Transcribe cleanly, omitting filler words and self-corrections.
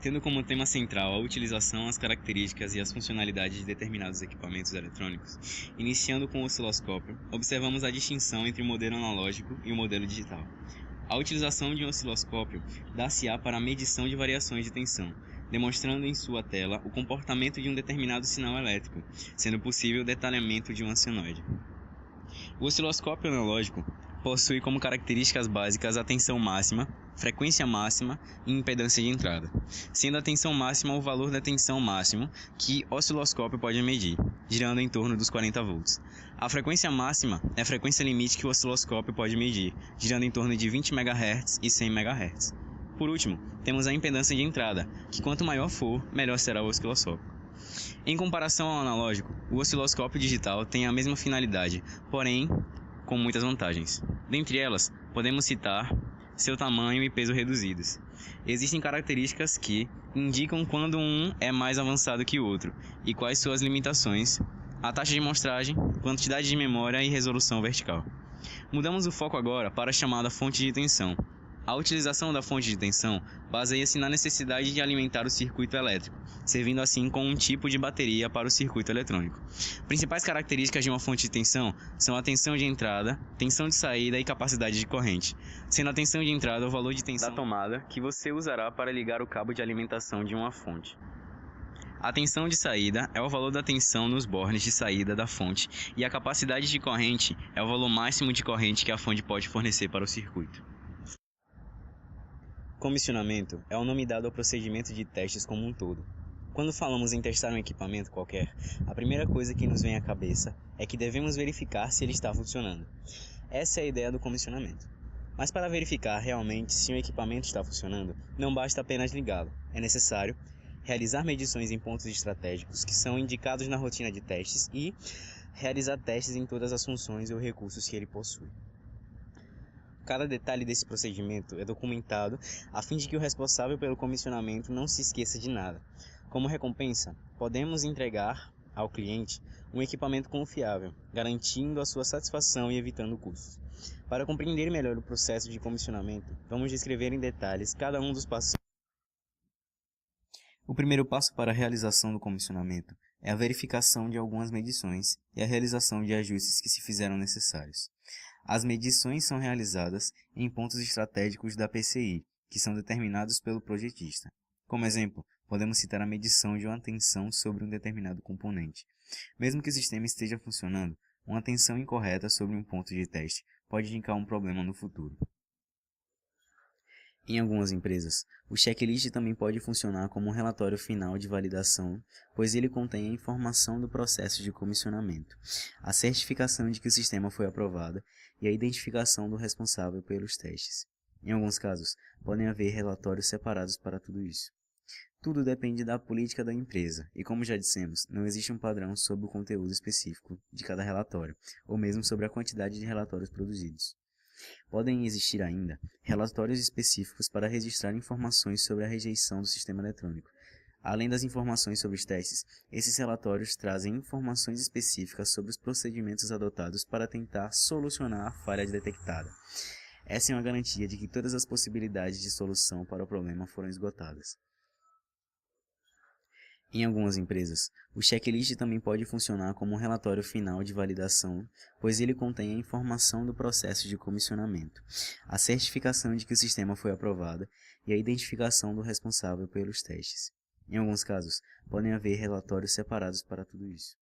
tendo como tema central a utilização, as características e as funcionalidades de determinados equipamentos eletrônicos, iniciando com o osciloscópio, observamos a distinção entre o modelo analógico e o modelo digital. A utilização de um osciloscópio dá-se-á para a medição de variações de tensão, demonstrando em sua tela o comportamento de um determinado sinal elétrico, sendo possível o detalhamento de um senoide. O osciloscópio analógico possui como características básicas a tensão máxima, frequência máxima e impedância de entrada, sendo a tensão máxima o valor da tensão máximo que o osciloscópio pode medir, girando em torno dos 40 volts. A frequência máxima é a frequência limite que o osciloscópio pode medir, girando em torno de 20 MHz e 100 MHz. Por último, temos a impedância de entrada, que quanto maior for, melhor será o osciloscópio. Em comparação ao analógico, o osciloscópio digital tem a mesma finalidade, porém com muitas vantagens. Dentre elas, podemos citar seu tamanho e peso reduzidos. Existem características que indicam quando um é mais avançado que o outro e quais suas limitações, a taxa de amostragem, quantidade de memória e resolução vertical. Mudamos o foco agora para a chamada fonte de tensão. A utilização da fonte de tensão baseia-se na necessidade de alimentar o circuito elétrico, servindo assim como um tipo de bateria para o circuito eletrônico. Principais características de uma fonte de tensão são a tensão de entrada, tensão de saída e capacidade de corrente, sendo a tensão de entrada o valor de tensão da tomada que você usará para ligar o cabo de alimentação de uma fonte. A tensão de saída é o valor da tensão nos bornes de saída da fonte e a capacidade de corrente é o valor máximo de corrente que a fonte pode fornecer para o circuito. Comissionamento é o nome dado ao procedimento de testes como um todo. Quando falamos em testar um equipamento qualquer, a primeira coisa que nos vem à cabeça é que devemos verificar se ele está funcionando. Essa é a ideia do comissionamento. Mas para verificar realmente se um equipamento está funcionando, não basta apenas ligá-lo. É necessário realizar medições em pontos estratégicos que são indicados na rotina de testes e realizar testes em todas as funções ou recursos que ele possui. Cada detalhe desse procedimento é documentado a fim de que o responsável pelo comissionamento não se esqueça de nada. Como recompensa, podemos entregar ao cliente um equipamento confiável, garantindo a sua satisfação e evitando custos. Para compreender melhor o processo de comissionamento, vamos descrever em detalhes cada um dos passos. O primeiro passo para a realização do comissionamento é a verificação de algumas medições e a realização de ajustes que se fizeram necessários. As medições são realizadas em pontos estratégicos da PCI, que são determinados pelo projetista. Como exemplo, podemos citar a medição de uma tensão sobre um determinado componente. Mesmo que o sistema esteja funcionando, uma tensão incorreta sobre um ponto de teste pode indicar um problema no futuro. Em algumas empresas, o checklist também pode funcionar como um relatório final de validação, pois ele contém a informação do processo de comissionamento, a certificação de que o sistema foi aprovado e a identificação do responsável pelos testes. Em alguns casos, podem haver relatórios separados para tudo isso. Tudo depende da política da empresa, e como já dissemos, não existe um padrão sobre o conteúdo específico de cada relatório, ou mesmo sobre a quantidade de relatórios produzidos. Podem existir ainda relatórios específicos para registrar informações sobre a rejeição do sistema eletrônico. Além das informações sobre os testes, esses relatórios trazem informações específicas sobre os procedimentos adotados para tentar solucionar a falha detectada. Essa é uma garantia de que todas as possibilidades de solução para o problema foram esgotadas. Em algumas empresas, o checklist também pode funcionar como um relatório final de validação, pois ele contém a informação do processo de comissionamento, a certificação de que o sistema foi aprovado e a identificação do responsável pelos testes. Em alguns casos, podem haver relatórios separados para tudo isso.